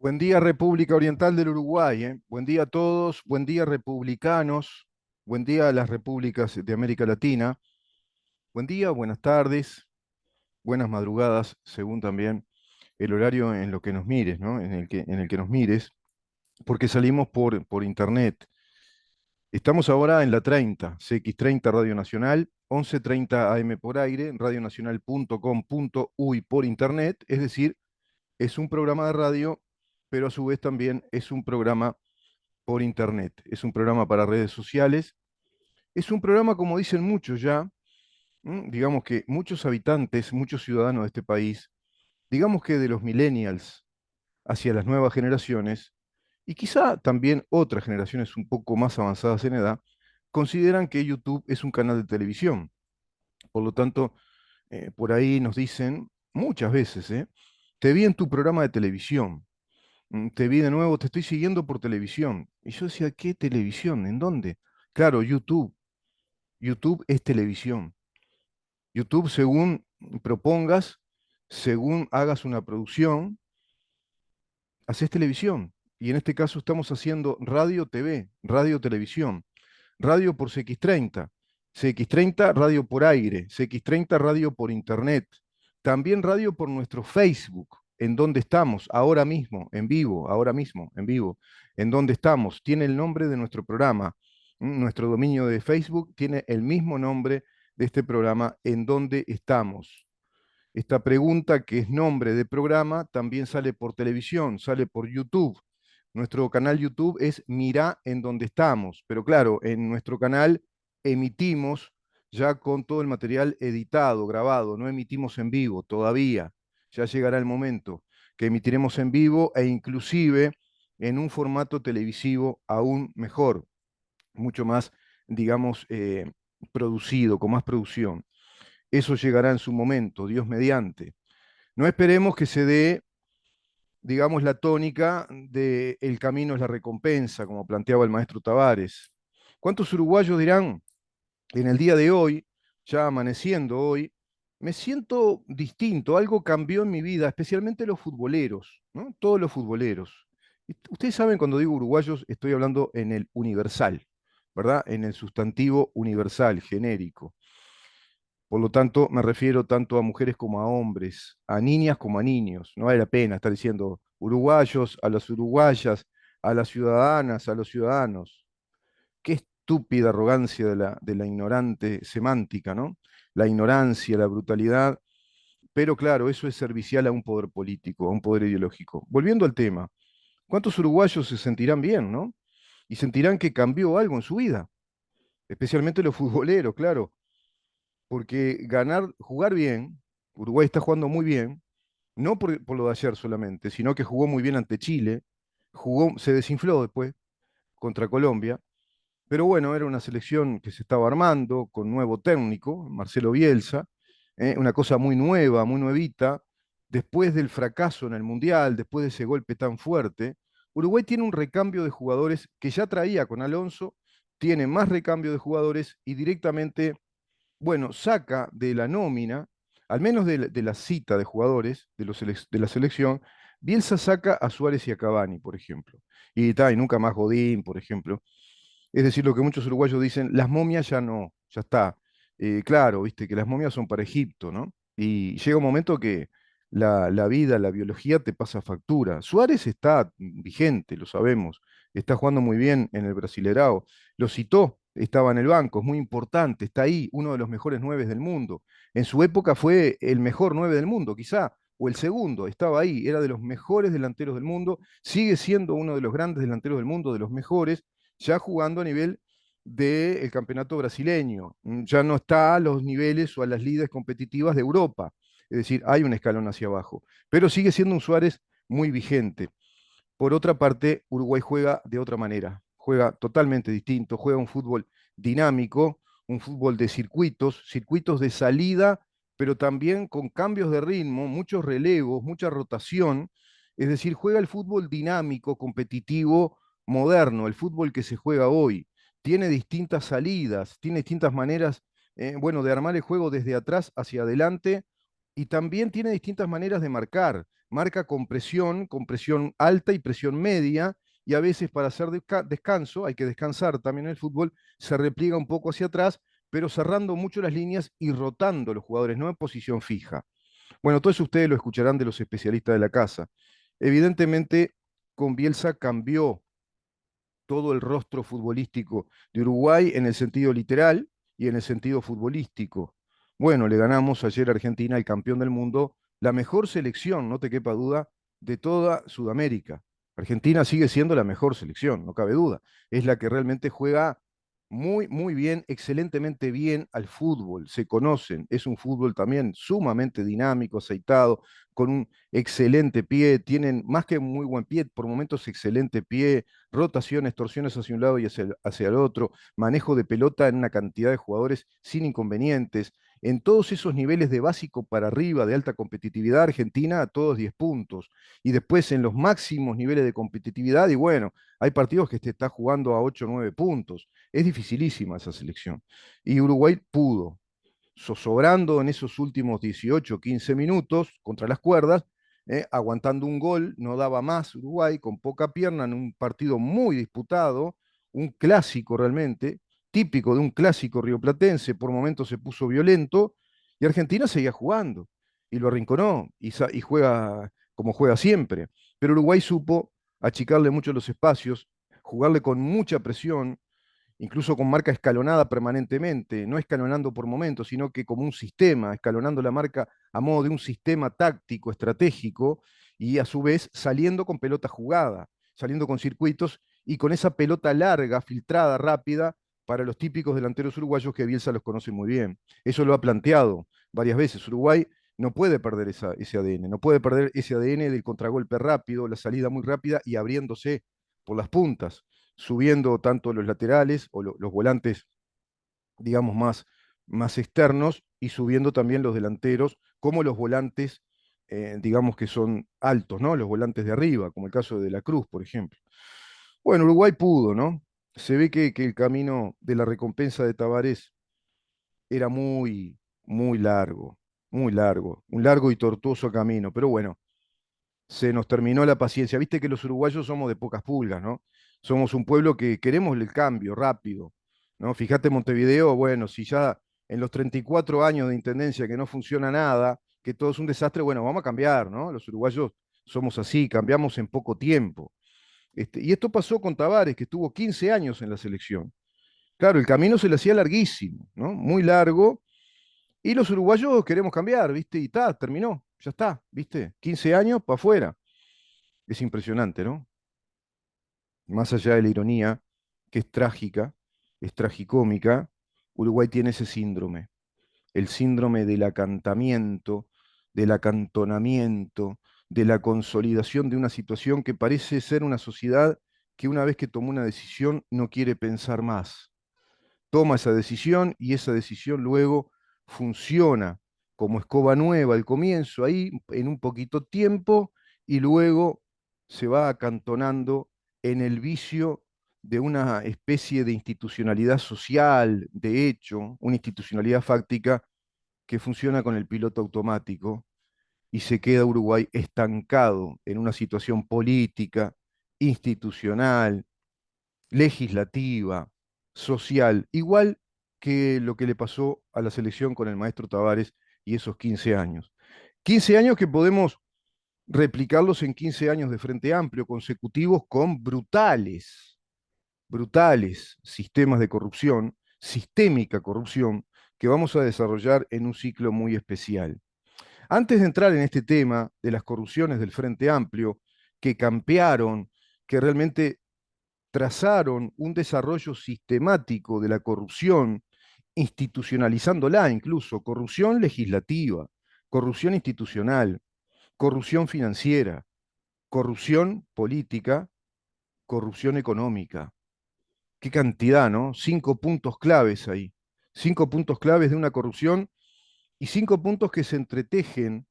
Buen día, República Oriental del Uruguay, ¿eh? Buen día a todos, buen día, republicanos, buen día a las repúblicas de América Latina, buen día, buenas tardes, buenas madrugadas, según también el horario en lo que nos mires, ¿no? En el que nos mires, porque salimos por internet. Estamos ahora en la 30, CX30 Radio Nacional, 11:30 AM por aire, radionacional.com.uy por internet, es decir, es un programa de radio, pero a su vez también es un programa por internet. Es un programa para redes sociales. Es un programa, como dicen muchos ya, digamos que muchos habitantes, muchos ciudadanos de este país, digamos que de los millennials hacia las nuevas generaciones, y quizá también otras generaciones un poco más avanzadas en edad, consideran que YouTube es un canal de televisión. Por lo tanto, por ahí nos dicen muchas veces, te vi en tu programa de televisión. Te vi de nuevo, te estoy siguiendo por televisión. Y yo decía, ¿qué televisión? ¿En dónde? Claro, YouTube. YouTube es televisión. YouTube, según propongas, según hagas una producción, haces televisión. Y en este caso estamos haciendo radio TV, radio televisión, radio por CX30, CX30 radio por aire, CX30 radio por internet, también radio por nuestro Facebook, en donde estamos ahora mismo, en vivo, ahora mismo, en vivo, en donde estamos, tiene el nombre de nuestro programa. Nuestro dominio de Facebook tiene el mismo nombre de este programa, en donde estamos. Esta pregunta, que es nombre de programa, también sale por televisión, sale por YouTube. Nuestro canal YouTube es Mirá en donde estamos, pero claro, en nuestro canal emitimos ya con todo el material editado, grabado, no emitimos en vivo todavía. Ya llegará el momento que emitiremos en vivo e inclusive en un formato televisivo aún mejor, mucho más, digamos, producido, con más producción. Eso llegará en su momento, Dios mediante. No esperemos que se dé, digamos, la tónica de el camino es la recompensa, como planteaba el maestro Tavares. ¿Cuántos uruguayos dirán en el día de hoy, ya amaneciendo hoy, me siento distinto, algo cambió en mi vida, especialmente los futboleros, ¿no? Todos los futboleros. Ustedes saben, cuando digo uruguayos, estoy hablando en el universal, ¿verdad? En el sustantivo universal, genérico. Por lo tanto, me refiero tanto a mujeres como a hombres, a niñas como a niños. No vale la pena estar diciendo uruguayos, a las uruguayas, a las ciudadanas, a los ciudadanos. Qué estúpida arrogancia de la ignorante semántica, ¿no? La ignorancia, la brutalidad. Pero claro, eso es servicial a un poder político, a un poder ideológico. Volviendo al tema, ¿cuántos uruguayos se sentirán bien, ¿no? Y sentirán que cambió algo en su vida, especialmente los futboleros, claro, porque ganar, jugar bien, Uruguay está jugando muy bien, no por lo de ayer solamente, sino que jugó muy bien ante Chile, se desinfló después contra Colombia, pero bueno, era una selección que se estaba armando con nuevo técnico, Marcelo Bielsa, una cosa muy nueva, muy nuevita, después del fracaso en el Mundial, después de ese golpe tan fuerte. Uruguay tiene un recambio de jugadores que ya traía con Alonso, tiene más recambio de jugadores y directamente, bueno, saca de la nómina, al menos de la cita de jugadores de la selección, Bielsa saca a Suárez y a Cavani, por ejemplo. Y nunca más Godín, por ejemplo. Es decir, lo que muchos uruguayos dicen, las momias ya no, ya está. Claro, viste, que las momias son para Egipto, ¿no? Y llega un momento que la vida, la biología te pasa factura. Suárez está vigente, lo sabemos, está jugando muy bien en el Brasilerao. Lo citó, estaba en el banco, es muy importante, está ahí, uno de los mejores nueve del mundo. En su época fue el mejor nueve del mundo, quizá, o el segundo, estaba ahí, era de los mejores delanteros del mundo, sigue siendo uno de los grandes delanteros del mundo, de los mejores, ya jugando a nivel del campeonato brasileño. Ya no está a los niveles o a las lides competitivas de Europa. Es decir, hay un escalón hacia abajo. Pero sigue siendo un Suárez muy vigente. Por otra parte, Uruguay juega de otra manera. Juega totalmente distinto. Juega un fútbol dinámico, un fútbol de circuitos, circuitos de salida, pero también con cambios de ritmo, muchos relevos, mucha rotación. Es decir, juega el fútbol dinámico, competitivo, moderno, el fútbol que se juega hoy. Tiene distintas salidas, tiene distintas maneras, bueno, de armar el juego desde atrás hacia adelante y también tiene distintas maneras de marcar. marca con presión alta y presión media, y a veces para hacer descanso, hay que descansar también en el fútbol, se repliega un poco hacia atrás, pero cerrando mucho las líneas y rotando los jugadores, no en posición fija. Bueno, todo eso ustedes lo escucharán de los especialistas de la casa. Evidentemente, con Bielsa cambió todo el rostro futbolístico de Uruguay en el sentido literal y en el sentido futbolístico. Bueno, le ganamos ayer a Argentina, el campeón del mundo, la mejor selección, no te quepa duda, de toda Sudamérica. Argentina sigue siendo la mejor selección, no cabe duda. Es la que realmente juega muy, muy bien, excelentemente bien al fútbol. Se conocen, es un fútbol también sumamente dinámico, aceitado, con un excelente pie, tienen más que muy buen pie, por momentos excelente pie, rotaciones, torsiones hacia un lado y hacia el otro, manejo de pelota en una cantidad de jugadores sin inconvenientes. En todos esos niveles de básico para arriba, de alta competitividad, Argentina a todos 10 puntos. Y después en los máximos niveles de competitividad, y bueno, hay partidos que te está jugando a 8 o 9 puntos. Es dificilísima esa selección. Y Uruguay pudo, zozobrando en esos últimos 18, 15 minutos contra las cuerdas, aguantando un gol, no daba más Uruguay, con poca pierna, en un partido muy disputado, un clásico realmente, típico de un clásico rioplatense, por momentos se puso violento, y Argentina seguía jugando, y lo arrinconó, y juega como juega siempre. Pero Uruguay supo achicarle mucho los espacios, jugarle con mucha presión, incluso con marca escalonada permanentemente, no escalonando por momentos, sino que como un sistema, escalonando la marca a modo de un sistema táctico, estratégico, y a su vez saliendo con pelota jugada, saliendo con circuitos y con esa pelota larga, filtrada, rápida, para los típicos delanteros uruguayos que Bielsa los conoce muy bien. Eso lo ha planteado varias veces. Uruguay no puede perder ese ADN, no puede perder ese ADN del contragolpe rápido, la salida muy rápida y abriéndose por las puntas, subiendo tanto los laterales o los volantes, digamos, más externos y subiendo también los delanteros, como los volantes, digamos, que son altos, ¿no? Los volantes de arriba, como el caso de la Cruz, por ejemplo. Bueno, Uruguay pudo, ¿no? Se ve que el camino de la recompensa de Tabarés era muy, muy largo, un largo y tortuoso camino, pero bueno, se nos terminó la paciencia. Viste que los uruguayos somos de pocas pulgas, ¿no? Somos un pueblo que queremos el cambio rápido, ¿no? Fíjate Montevideo, bueno, si ya en los 34 años de intendencia que no funciona nada, que todo es un desastre, bueno, vamos a cambiar, ¿no? Los uruguayos somos así, cambiamos en poco tiempo. Y esto pasó con Tavares, que estuvo 15 años en la selección. Claro, el camino se le hacía larguísimo, ¿no? Muy largo, y los uruguayos queremos cambiar, ¿viste? Y está, terminó, ya está, ¿viste? 15 años para afuera. Es impresionante, ¿no? Más allá de la ironía, que es trágica, es tragicómica, Uruguay tiene ese síndrome, el síndrome del acantamiento, del acantonamiento, de la consolidación de una situación que parece ser una sociedad que una vez que tomó una decisión no quiere pensar más. Toma esa decisión y esa decisión luego funciona como escoba nueva al comienzo, ahí en un poquito tiempo, y luego se va acantonando en el vicio de una especie de institucionalidad social, de hecho, una institucionalidad fáctica que funciona con el piloto automático y se queda Uruguay estancado en una situación política, institucional, legislativa, social, igual que lo que le pasó a la selección con el maestro Tavares y esos 15 años. 15 años que podemos replicarlos en 15 años de Frente Amplio consecutivos con brutales sistemas de corrupción, sistémica corrupción, que vamos a desarrollar en un ciclo muy especial. Antes de entrar en este tema de las corrupciones del Frente Amplio, que campearon, que realmente trazaron un desarrollo sistemático de la corrupción, institucionalizándola incluso, corrupción legislativa, corrupción institucional, corrupción financiera, corrupción política, corrupción económica. Qué cantidad, ¿no? 5 puntos claves ahí. 5 puntos claves de una corrupción y 5 puntos que se entretejen,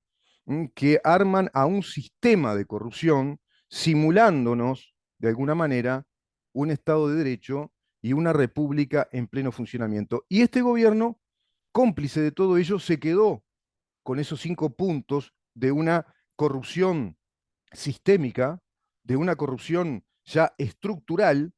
que arman a un sistema de corrupción, simulándonos, de alguna manera, un Estado de Derecho y una república en pleno funcionamiento. Y este gobierno, cómplice de todo ello, se quedó con esos 5 puntos de una corrupción sistémica, de una corrupción ya estructural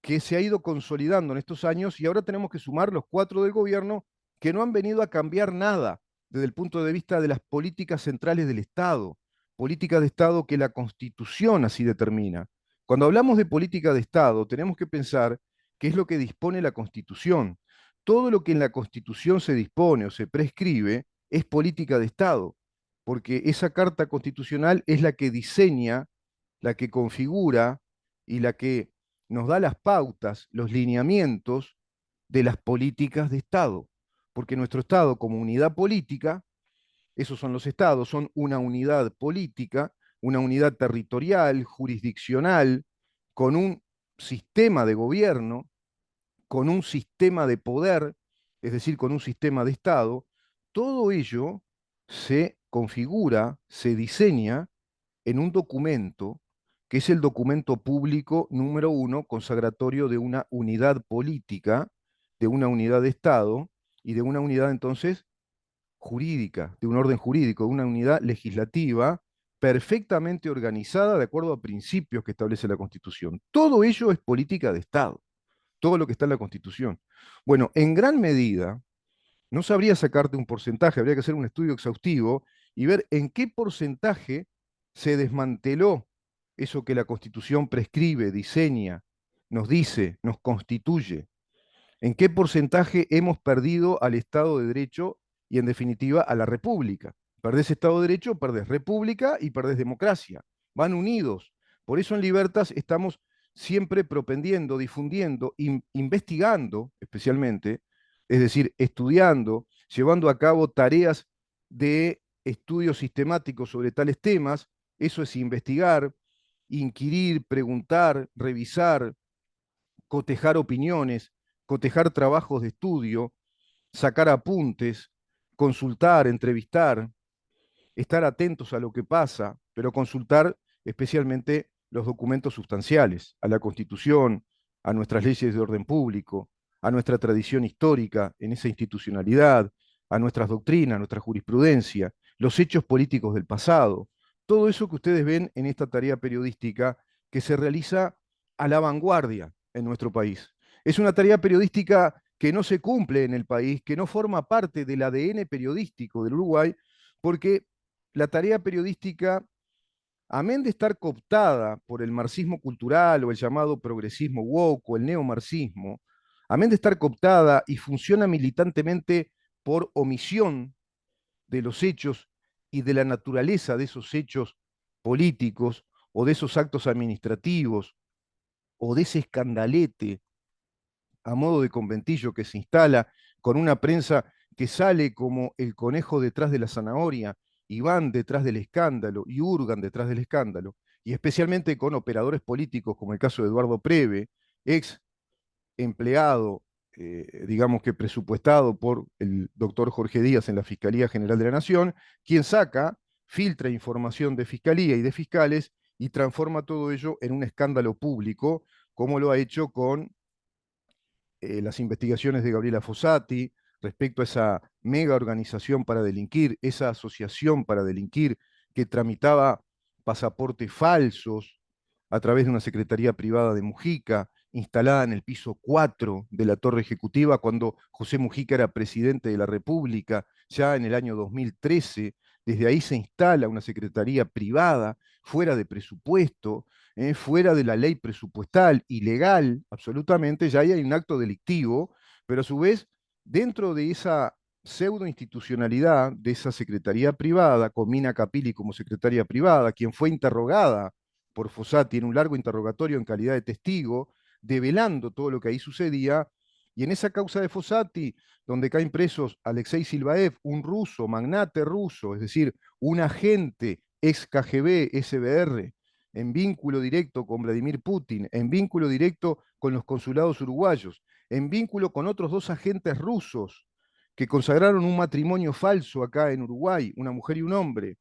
que se ha ido consolidando en estos años y ahora tenemos que sumar los 4 del gobierno que no han venido a cambiar nada desde el punto de vista de las políticas centrales del Estado, políticas de Estado que la Constitución así determina. Cuando hablamos de política de Estado, tenemos que pensar qué es lo que dispone la Constitución. Todo lo que en la Constitución se dispone o se prescribe es política de Estado, porque esa Carta Constitucional es la que diseña, la que configura y la que nos da las pautas, los lineamientos de las políticas de Estado. Porque nuestro Estado como unidad política, esos son los Estados, son una unidad política, una unidad territorial, jurisdiccional, con un sistema de gobierno, con un sistema de poder, es decir, con un sistema de Estado. Todo ello se configura, se diseña en un documento que es el documento público número 1, consagratorio de una unidad política, de una unidad de Estado y de una unidad entonces jurídica, de un orden jurídico, de una unidad legislativa perfectamente organizada de acuerdo a principios que establece la Constitución. Todo ello es política de Estado, todo lo que está en la Constitución. Bueno, en gran medida, no sabría sacarte un porcentaje, habría que hacer un estudio exhaustivo y ver en qué porcentaje se desmanteló eso que la Constitución prescribe, diseña, nos dice, nos constituye. ¿En qué porcentaje hemos perdido al Estado de Derecho y, en definitiva, a la República? Perdés Estado de Derecho, perdés República y perdés democracia. Van unidos. Por eso en Libertas estamos siempre propendiendo, difundiendo, investigando especialmente, es decir, estudiando, llevando a cabo tareas de estudio sistemático sobre tales temas. Eso es investigar, inquirir, preguntar, revisar, cotejar opiniones, cotejar trabajos de estudio, sacar apuntes, consultar, entrevistar, estar atentos a lo que pasa, pero consultar especialmente los documentos sustanciales, a la Constitución, a nuestras leyes de orden público, a nuestra tradición histórica en esa institucionalidad, a nuestras doctrinas, a nuestra jurisprudencia, los hechos políticos del pasado, todo eso que ustedes ven en esta tarea periodística que se realiza a la vanguardia en nuestro país. Es una tarea periodística que no se cumple en el país, que no forma parte del ADN periodístico del Uruguay, porque la tarea periodística, amén de estar cooptada por el marxismo cultural o el llamado progresismo woke o el neomarxismo, amén de estar cooptada y funciona militantemente por omisión de los hechos y de la naturaleza de esos hechos políticos o de esos actos administrativos o de ese escandalete a modo de conventillo que se instala con una prensa que sale como el conejo detrás de la zanahoria y van detrás del escándalo y hurgan detrás del escándalo, y especialmente con operadores políticos como el caso de Eduardo Preve, ex empleado, digamos que presupuestado por el doctor Jorge Díaz en la Fiscalía General de la Nación, quien saca, filtra información de fiscalía y de fiscales y transforma todo ello en un escándalo público, como lo ha hecho con las investigaciones de Gabriela Fossati respecto a esa mega organización para delinquir, esa asociación para delinquir que tramitaba pasaportes falsos a través de una secretaría privada de Mujica, instalada en el piso 4 de la Torre Ejecutiva, cuando José Mujica era presidente de la República, ya en el año 2013. Desde ahí se instala una secretaría privada, fuera de presupuesto, fuera de la ley presupuestal, ilegal, absolutamente, ya ahí hay un acto delictivo, pero a su vez, dentro de esa pseudo institucionalidad de esa secretaría privada, con Mina Capilli como secretaria privada, quien fue interrogada por Fossati en un largo interrogatorio en calidad de testigo, develando todo lo que ahí sucedía, y en esa causa de Fossati, donde caen presos Alexei Silvaev, un ruso, magnate ruso, es decir, un agente ex KGB, SBR, en vínculo directo con Vladimir Putin, en vínculo directo con los consulados uruguayos, en vínculo con otros 2 agentes rusos que consagraron un matrimonio falso acá en Uruguay, una mujer y un hombre,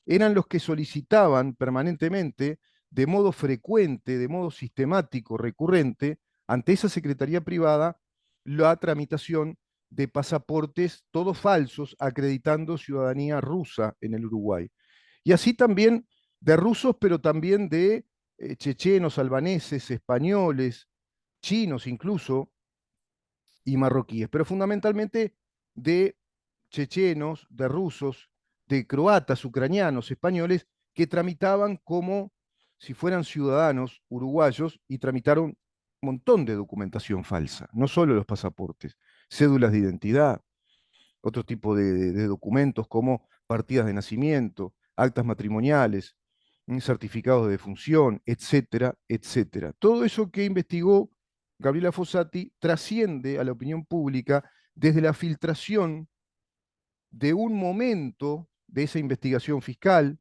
eran los que solicitaban permanentemente, de modo frecuente, de modo sistemático, recurrente, ante esa secretaría privada, la tramitación de pasaportes todos falsos acreditando ciudadanía rusa en el Uruguay. Y así también de rusos, pero también de chechenos, albaneses, españoles, chinos incluso, y marroquíes, pero fundamentalmente de chechenos, de rusos, de croatas, ucranianos, españoles, que tramitaban como si fueran ciudadanos uruguayos y tramitaron un montón de documentación falsa, no solo los pasaportes, cédulas de identidad, otro tipo de documentos como partidas de nacimiento, actas matrimoniales, certificados de defunción, etcétera, etcétera. Todo eso que investigó Gabriela Fossati trasciende a la opinión pública desde la filtración de un momento de esa investigación fiscal,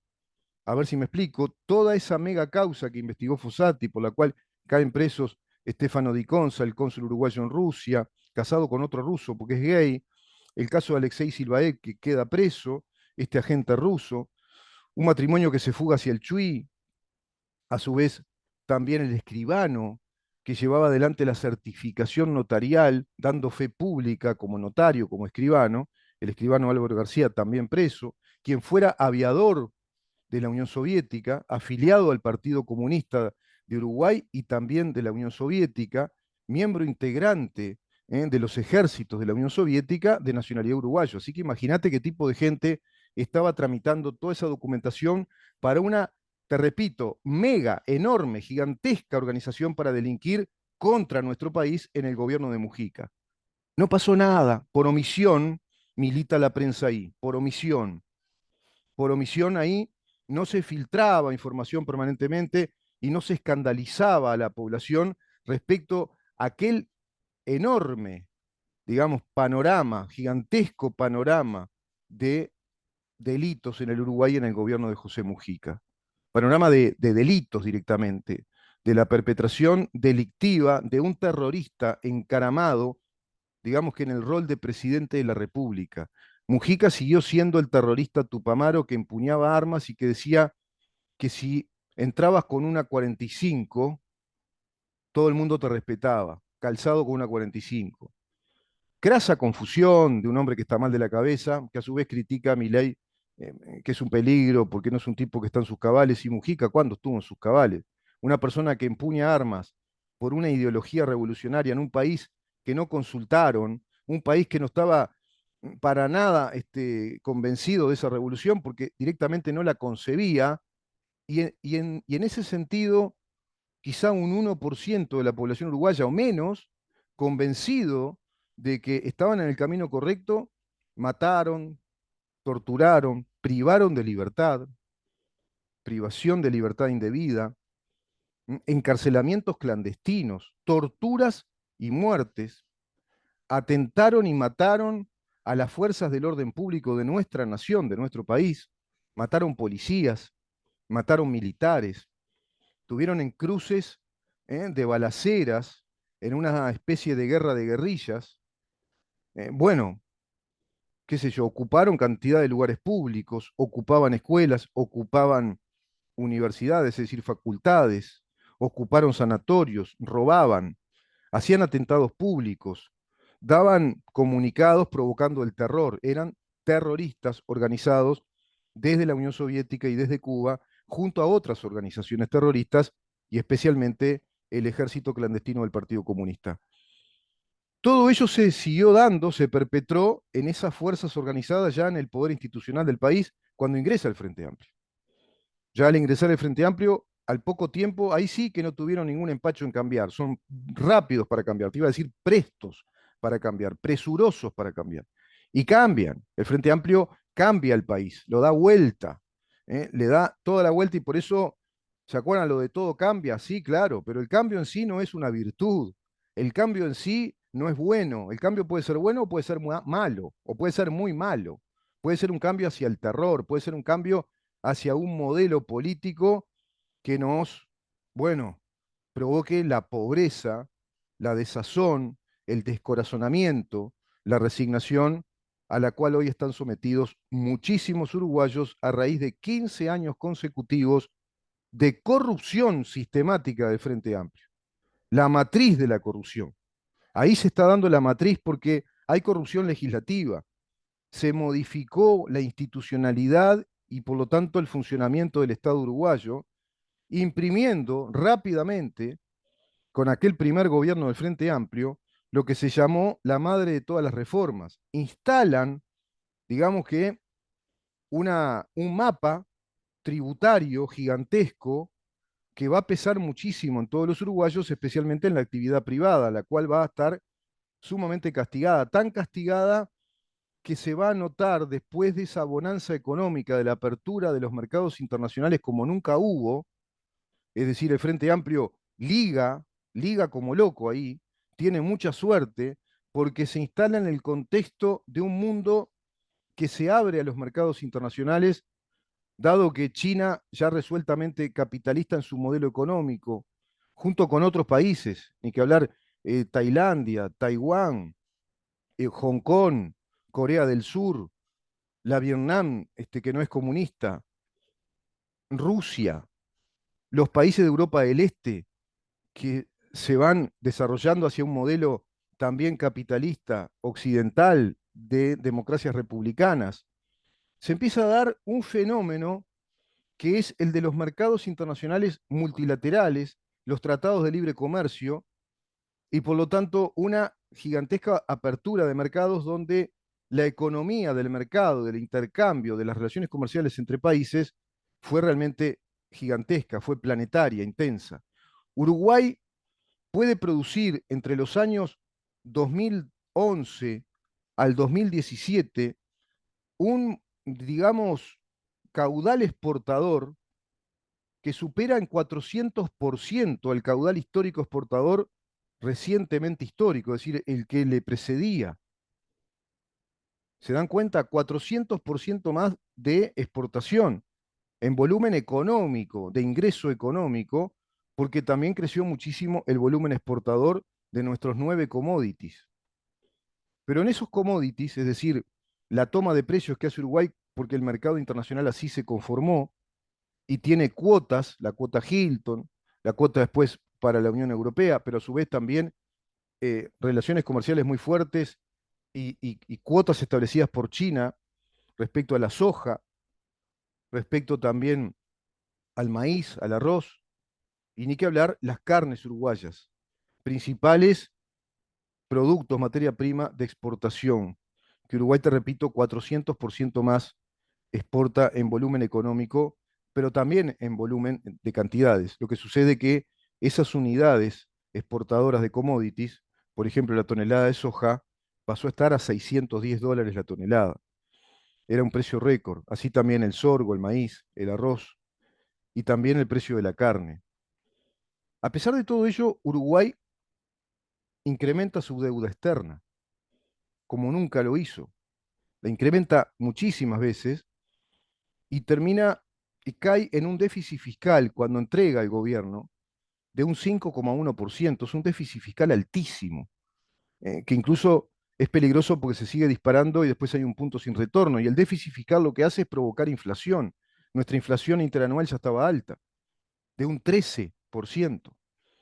a ver si me explico, toda esa mega causa que investigó Fossati, por la cual caen presos Stefano Di Conza, el cónsul uruguayo en Rusia, casado con otro ruso porque es gay, el caso de Alexei Silvaev, que queda preso, este agente ruso, un matrimonio que se fuga hacia el Chuy, a su vez también el escribano, que llevaba adelante la certificación notarial, dando fe pública como notario, como escribano, el escribano Álvaro García también preso, quien fuera aviador de la Unión Soviética, afiliado al Partido Comunista de Uruguay y también de la Unión Soviética, miembro integrante de los ejércitos de la Unión Soviética de nacionalidad uruguayo. Así que imagínate qué tipo de gente estaba tramitando toda esa documentación para una, te repito, mega, enorme, gigantesca organización para delinquir contra nuestro país en el gobierno de Mujica. No pasó nada, por omisión milita la prensa ahí, por omisión ahí no se filtraba información permanentemente y no se escandalizaba a la población respecto a aquel enorme, digamos, panorama, gigantesco panorama de delitos en el Uruguay en el gobierno de José Mujica. Panorama de delitos directamente, de la perpetración delictiva de un terrorista encaramado, digamos que en el rol de presidente de la República. Mujica siguió siendo el terrorista Tupamaro que empuñaba armas y que decía que si entrabas con una 45, todo el mundo te respetaba, calzado con una 45. Crasa confusión de un hombre que está mal de la cabeza, que a su vez critica a Milei, que es un peligro porque no es un tipo que está en sus cabales. Y Mujica, ¿cuándo estuvo en sus cabales? Una persona que empuña armas por una ideología revolucionaria en un país que no consultaron, un país que no estaba para nada convencido de esa revolución porque directamente no la concebía, y en ese sentido quizá un 1% de la población uruguaya o menos, convencido de que estaban en el camino correcto, mataron, torturaron, privaron de libertad, privación de libertad indebida, encarcelamientos clandestinos, torturas y muertes, atentaron y mataron a las fuerzas del orden público de nuestra nación, de nuestro país, mataron policías, mataron militares, tuvieron en cruces de balaceras, en una especie de guerra de guerrillas. Bueno, qué sé yo, ocuparon cantidad de lugares públicos, ocupaban escuelas, ocupaban universidades, es decir, facultades, ocuparon sanatorios, robaban, hacían atentados públicos, daban comunicados provocando el terror, eran terroristas organizados desde la Unión Soviética y desde Cuba, junto a otras organizaciones terroristas y especialmente el ejército clandestino del Partido Comunista. Todo ello se siguió dando, se perpetró en esas fuerzas organizadas ya en el poder institucional del país cuando ingresa el Frente Amplio. Ya al ingresar el Frente Amplio, al poco tiempo, ahí sí que no tuvieron ningún empacho en cambiar. Son rápidos para cambiar, te iba a decir prestos para cambiar, presurosos para cambiar. Y cambian. El Frente Amplio cambia el país, lo da vuelta, le da toda la vuelta y por eso, ¿se acuerdan lo de todo cambia? Sí, claro, pero el cambio en sí no es una virtud. El cambio en sí no es bueno. El cambio puede ser bueno o puede ser malo, o puede ser muy malo. Puede ser un cambio hacia el terror, puede ser un cambio hacia un modelo político que nos, bueno, provoque la pobreza, la desazón, el descorazonamiento, la resignación a la cual hoy están sometidos muchísimos uruguayos a raíz de 15 años consecutivos de corrupción sistemática del Frente Amplio. La matriz de la corrupción. Ahí se está dando la matriz porque hay corrupción legislativa. Se modificó la institucionalidad y por lo tanto el funcionamiento del Estado uruguayo, imprimiendo rápidamente, con aquel primer gobierno del Frente Amplio, lo que se llamó la madre de todas las reformas. Instalan, digamos que, un mapa tributario gigantesco que va a pesar muchísimo en todos los uruguayos, especialmente en la actividad privada, la cual va a estar sumamente castigada, tan castigada que se va a notar después de esa bonanza económica, de la apertura de los mercados internacionales como nunca hubo, es decir, el Frente Amplio liga como loco ahí, tiene mucha suerte porque se instala en el contexto de un mundo que se abre a los mercados internacionales, dado que China, ya resueltamente capitalista en su modelo económico, junto con otros países, ni que hablar Tailandia, Taiwán, Hong Kong, Corea del Sur, la Vietnam, que no es comunista, Rusia, los países de Europa del Este, que se van desarrollando hacia un modelo también capitalista occidental de democracias republicanas, se empieza a dar un fenómeno que es el de los mercados internacionales multilaterales, los tratados de libre comercio, y por lo tanto una gigantesca apertura de mercados donde la economía del mercado, del intercambio, de las relaciones comerciales entre países fue realmente gigantesca, fue planetaria, intensa. Uruguay puede producir entre los años 2011 al 2017 un, digamos, caudal exportador que supera en 400% al caudal histórico exportador recientemente histórico, es decir, el que le precedía. ¿Se dan cuenta? 400% más de exportación en volumen económico, de ingreso económico, porque también creció muchísimo el volumen exportador de nuestros 9 commodities. Pero en esos commodities, es decir, la toma de precios que hace Uruguay, porque el mercado internacional así se conformó, y tiene cuotas, la cuota Hilton, la cuota después para la Unión Europea, pero a su vez también relaciones comerciales muy fuertes y cuotas establecidas por China respecto a la soja, respecto también al maíz, al arroz, y ni que hablar las carnes uruguayas, principales productos, materia prima de exportación, que Uruguay, te repito, 400% más exporta en volumen económico, pero también en volumen de cantidades. Lo que sucede es que esas unidades exportadoras de commodities, por ejemplo, la tonelada de soja, pasó a estar a $610 la tonelada. Era un precio récord. Así también el sorgo, el maíz, el arroz y también el precio de la carne. A pesar de todo ello, Uruguay incrementa su deuda externa, como nunca lo hizo. La incrementa muchísimas veces y termina y cae en un déficit fiscal cuando entrega el gobierno de un 5,1%. Es un déficit fiscal altísimo, que incluso es peligroso porque se sigue disparando y después hay un punto sin retorno. Y el déficit fiscal lo que hace es provocar inflación. Nuestra inflación interanual ya estaba alta, de un 13%,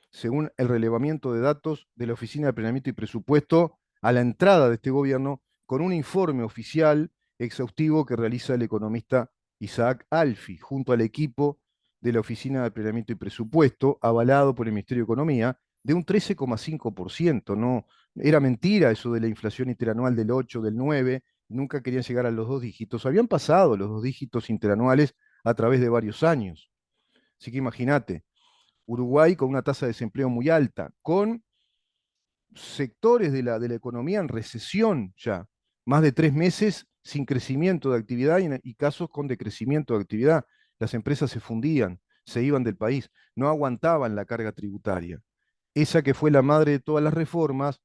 según el relevamiento de datos de la Oficina de Planeamiento y Presupuesto a la entrada de este gobierno, con un informe oficial exhaustivo que realiza el economista Isaac Alfi, junto al equipo de la Oficina de Planeamiento y Presupuesto, avalado por el Ministerio de Economía, de un 13,5%. No, era mentira eso de la inflación interanual del 8, del 9, nunca querían llegar a los 2 dígitos. Habían pasado los 2 dígitos interanuales a través de varios años. Así que imagínate, Uruguay con una tasa de desempleo muy alta, con sectores de la economía en recesión ya, más de 3 meses sin crecimiento de actividad y casos con decrecimiento de actividad. Las empresas se fundían, se iban del país, no aguantaban la carga tributaria. Esa que fue la madre de todas las reformas,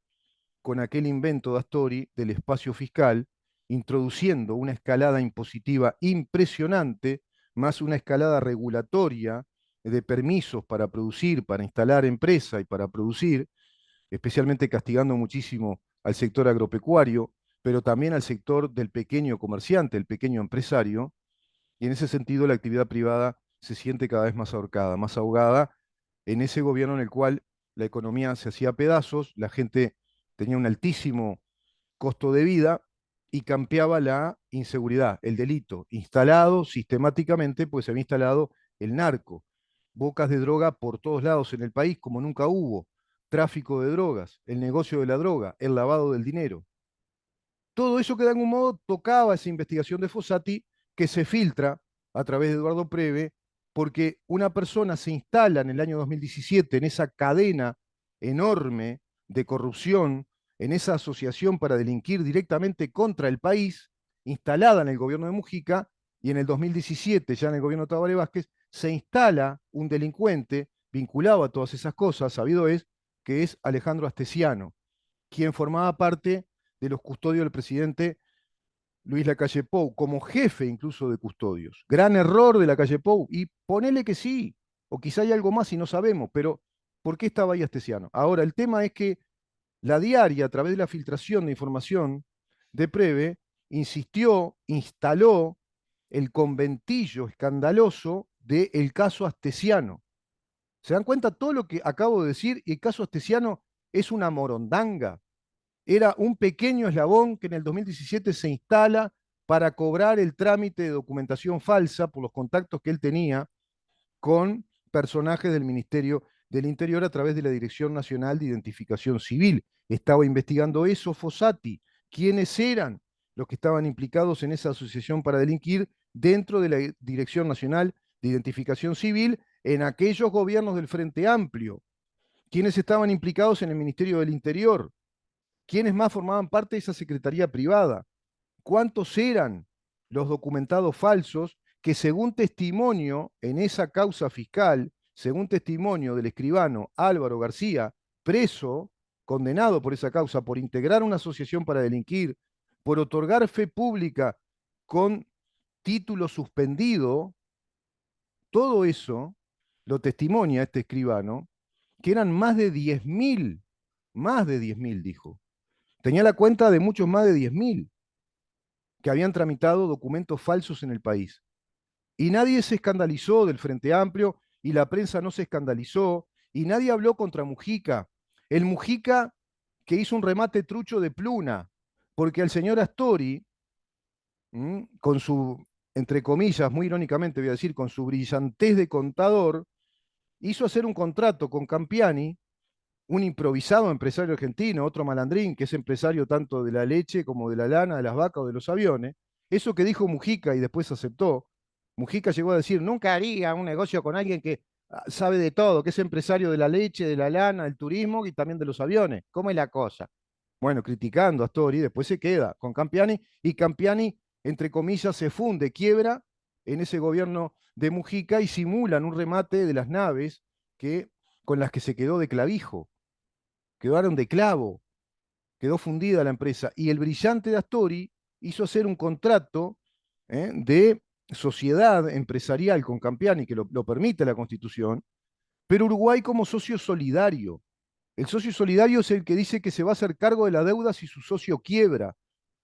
con aquel invento de Astori del espacio fiscal, introduciendo una escalada impositiva impresionante, más una escalada regulatoria de permisos para producir, para instalar empresa y para producir, especialmente castigando muchísimo al sector agropecuario, pero también al sector del pequeño comerciante, el pequeño empresario, y en ese sentido la actividad privada se siente cada vez más ahorcada, más ahogada en ese gobierno en el cual la economía se hacía a pedazos, la gente tenía un altísimo costo de vida y campeaba la inseguridad, el delito, instalado sistemáticamente, pues se había instalado el narco, bocas de droga por todos lados en el país, como nunca hubo, tráfico de drogas, el negocio de la droga, el lavado del dinero. Todo eso que de algún modo tocaba esa investigación de Fossati, que se filtra a través de Eduardo Preve, porque una persona se instala en el año 2017 en esa cadena enorme de corrupción, en esa asociación para delinquir directamente contra el país, instalada en el gobierno de Mujica, y en el 2017, ya en el gobierno de Tabaré Vázquez, se instala un delincuente vinculado a todas esas cosas, sabido es, que es Alejandro Astesiano, quien formaba parte de los custodios del presidente Luis Lacalle Pou, como jefe incluso de custodios. Gran error de Lacalle Pou, y ponele que sí, o quizá hay algo más y no sabemos, pero ¿por qué estaba ahí Astesiano? Ahora, el tema es que la diaria, a través de la filtración de información de Preve, insistió, instaló el conventillo escandaloso del caso Astesiano. ¿Se dan cuenta todo lo que acabo de decir? Y el caso Astesiano es una morondanga. Era un pequeño eslabón que en el 2017 se instala para cobrar el trámite de documentación falsa por los contactos que él tenía con personajes del Ministerio del Interior a través de la Dirección Nacional de Identificación Civil. Estaba investigando eso Fossati. ¿Quiénes eran los que estaban implicados en esa asociación para delinquir dentro de la Dirección Nacional de Identificación Civil en aquellos gobiernos del Frente Amplio? ¿Quiénes estaban implicados en el Ministerio del Interior? ¿Quiénes más formaban parte de esa secretaría privada? ¿Cuántos eran los documentados falsos que, según testimonio en esa causa fiscal, según testimonio del escribano Álvaro García, preso, condenado por esa causa, por integrar una asociación para delinquir, por otorgar fe pública con título suspendido, todo eso lo testimonia este escribano, que eran más de 10.000, dijo. Tenía la cuenta de muchos más de 10.000 que habían tramitado documentos falsos en el país. Y nadie se escandalizó del Frente Amplio, y la prensa no se escandalizó, y nadie habló contra Mujica. El Mujica que hizo un remate trucho de pluna, porque al señor Astori, con su, entre comillas, muy irónicamente voy a decir, con su brillantez de contador, hizo hacer un contrato con Campiani, un improvisado empresario argentino, otro malandrín, que es empresario tanto de la leche como de la lana, de las vacas o de los aviones. Eso que dijo Mujica y después aceptó. Mujica llegó a decir, nunca haría un negocio con alguien que sabe de todo, que es empresario de la leche, de la lana, del turismo y también de los aviones. ¿Cómo es la cosa? Bueno, criticando a Astori, después se queda con Campiani, y Campiani, entre comillas, se funde, quiebra en ese gobierno de Mujica, y simulan un remate de las naves que, con las que se quedó de clavijo, quedaron de clavo, quedó fundida la empresa. Y el brillante de Astori hizo hacer un contrato de sociedad empresarial con Campiani, que lo permite la Constitución, pero Uruguay como socio solidario. El socio solidario es el que dice que se va a hacer cargo de la deuda si su socio quiebra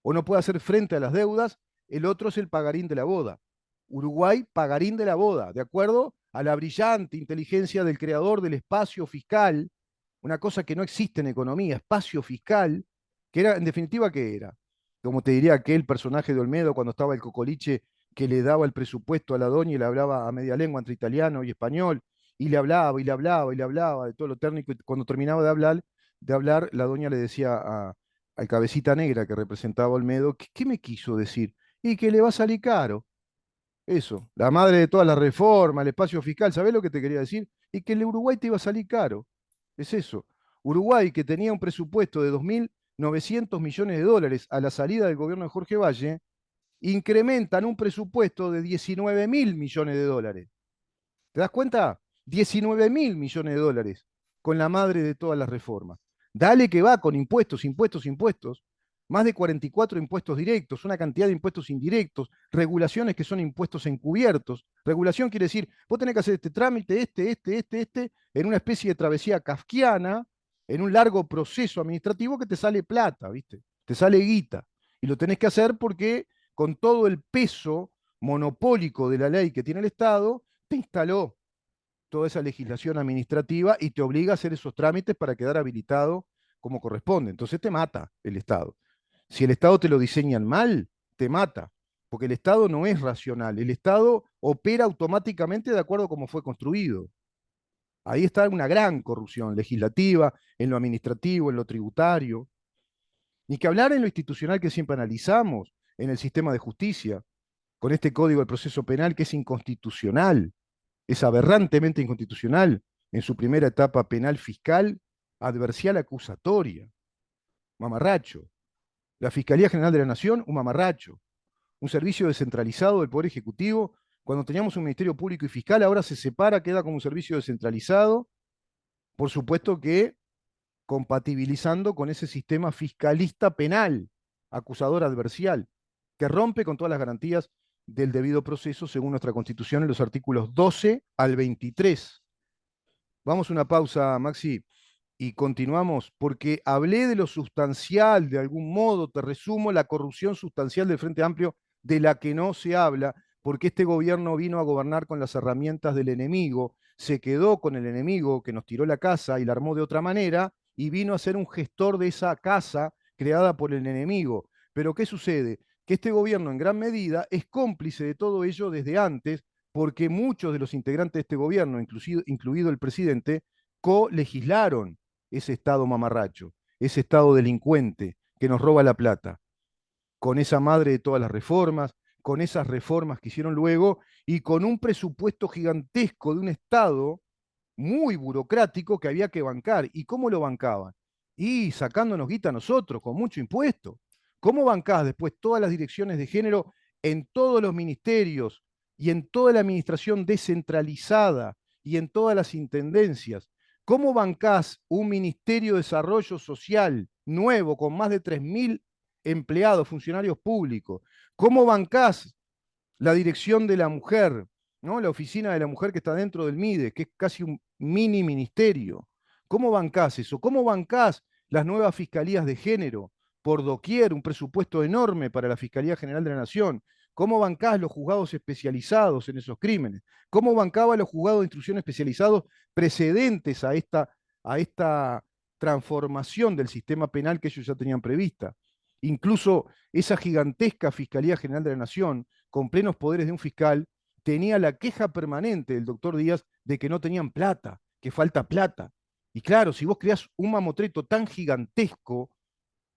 o no puede hacer frente a las deudas. El otro es el pagarín de la boda. Uruguay, pagarín de la boda, de acuerdo a la brillante inteligencia del creador del espacio fiscal, una cosa que no existe en economía, espacio fiscal, que era, en definitiva, ¿qué era? Como te diría aquel personaje de Olmedo cuando estaba el cocoliche, que le daba el presupuesto a la doña y le hablaba a media lengua entre italiano y español, y le hablaba, y le hablaba, y le hablaba de todo lo técnico, y cuando terminaba de hablar, la doña le decía al cabecita negra que representaba a Olmedo, ¿qué me quiso decir? Y que le va a salir caro. Eso, la madre de todas las reformas, el espacio fiscal, ¿sabés lo que te quería decir? Y que el Uruguay te iba a salir caro. Es eso. Uruguay, que tenía un presupuesto de 2.900 millones de dólares a la salida del gobierno de Jorge Valle, incrementan un presupuesto de 19.000 millones de dólares. ¿Te das cuenta? 19.000 millones de dólares con la madre de todas las reformas. Dale que va con impuestos, impuestos, impuestos. Más de 44 impuestos directos, una cantidad de impuestos indirectos, regulaciones que son impuestos encubiertos. Regulación quiere decir, vos tenés que hacer este trámite, en una especie de travesía kafkiana, en un largo proceso administrativo que te sale plata, ¿viste? Te sale guita. Y lo tenés que hacer porque con todo el peso monopólico de la ley que tiene el Estado, te instaló toda esa legislación administrativa y te obliga a hacer esos trámites para quedar habilitado como corresponde. Entonces te mata el Estado. Si el Estado te lo diseñan mal, te mata, porque el Estado no es racional, el Estado opera automáticamente de acuerdo a cómo fue construido. Ahí está una gran corrupción legislativa, en lo administrativo, en lo tributario. Ni que hablar en lo institucional que siempre analizamos, en el sistema de justicia, con este Código del Proceso Penal que es inconstitucional, es aberrantemente inconstitucional en su primera etapa penal fiscal, adversial acusatoria, mamarracho. La Fiscalía General de la Nación, un mamarracho. Un servicio descentralizado del Poder Ejecutivo. Cuando teníamos un Ministerio Público y Fiscal, ahora se separa, queda como un servicio descentralizado, por supuesto que compatibilizando con ese sistema fiscalista penal, acusador adversial, que rompe con todas las garantías del debido proceso según nuestra Constitución en los artículos 12 al 23. Vamos a una pausa, Maxi, y continuamos, porque hablé de lo sustancial, de algún modo, te resumo la corrupción sustancial del Frente Amplio de la que no se habla, porque este gobierno vino a gobernar con las herramientas del enemigo, se quedó con el enemigo que nos tiró la casa y la armó de otra manera, y vino a ser un gestor de esa casa creada por el enemigo. Pero ¿qué sucede? Que este gobierno en gran medida es cómplice de todo ello desde antes, porque muchos de los integrantes de este gobierno, incluido el presidente, co-legislaron ese Estado mamarracho, ese Estado delincuente que nos roba la plata, con esa madre de todas las reformas, con esas reformas que hicieron luego y con un presupuesto gigantesco de un Estado muy burocrático que había que bancar. ¿Y cómo lo bancaban? Y sacándonos guita a nosotros, con mucho impuesto. ¿Cómo bancás después todas las direcciones de género en todos los ministerios y en toda la administración descentralizada y en todas las intendencias? ¿Cómo bancás un Ministerio de Desarrollo Social nuevo con más de 3.000 empleados, funcionarios públicos? ¿Cómo bancás la dirección de la mujer, ¿no? La oficina de la mujer que está dentro del MIDE, que es casi un mini ministerio? ¿Cómo bancás eso? ¿Cómo bancás las nuevas fiscalías de género? Por doquier, un presupuesto enorme para la Fiscalía General de la Nación. ¿Cómo bancás los juzgados especializados en esos crímenes? ¿Cómo bancaba los juzgados de instrucción especializados precedentes a esta transformación del sistema penal que ellos ya tenían prevista? Incluso esa gigantesca Fiscalía General de la Nación, con plenos poderes de un fiscal, tenía la queja permanente del doctor Díaz de que no tenían plata, que falta plata. Y claro, si vos creás un mamotreto tan gigantesco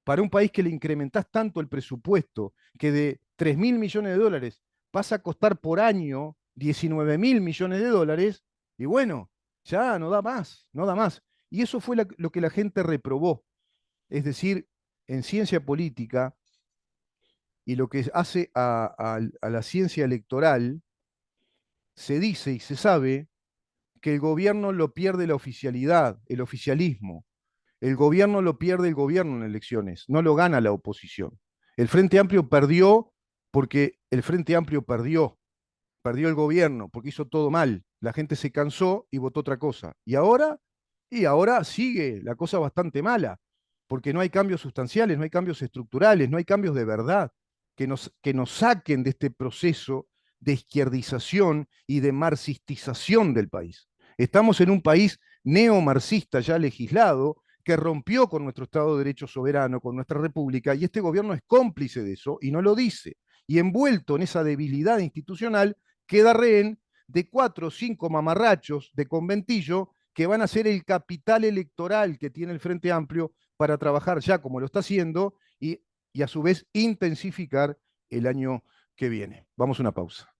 para un país que le incrementás tanto el presupuesto, que de 3.000 millones de dólares pasa a costar por año 19.000 millones de dólares, y bueno, ya no da más, no da más. Y eso fue lo que la gente reprobó. Es decir, en ciencia política y lo que hace a la ciencia electoral, se dice y se sabe que el gobierno lo pierde la oficialidad, el oficialismo. El gobierno lo pierde el gobierno en elecciones, no lo gana la oposición. El Frente Amplio perdió porque el Frente Amplio perdió el gobierno porque hizo todo mal. La gente se cansó y votó otra cosa. Y ahora sigue la cosa bastante mala, porque no hay cambios sustanciales, no hay cambios estructurales, no hay cambios de verdad que nos saquen de este proceso de izquierdización y de marxistización del país. Estamos en un país neomarxista ya legislado, que rompió con nuestro Estado de Derecho soberano, con nuestra República, y este gobierno es cómplice de eso y no lo dice. Y envuelto en esa debilidad institucional, queda rehén de 4 o 5 mamarrachos de conventillo que van a ser el capital electoral que tiene el Frente Amplio para trabajar ya como lo está haciendo y a su vez intensificar el año que viene. Vamos a una pausa.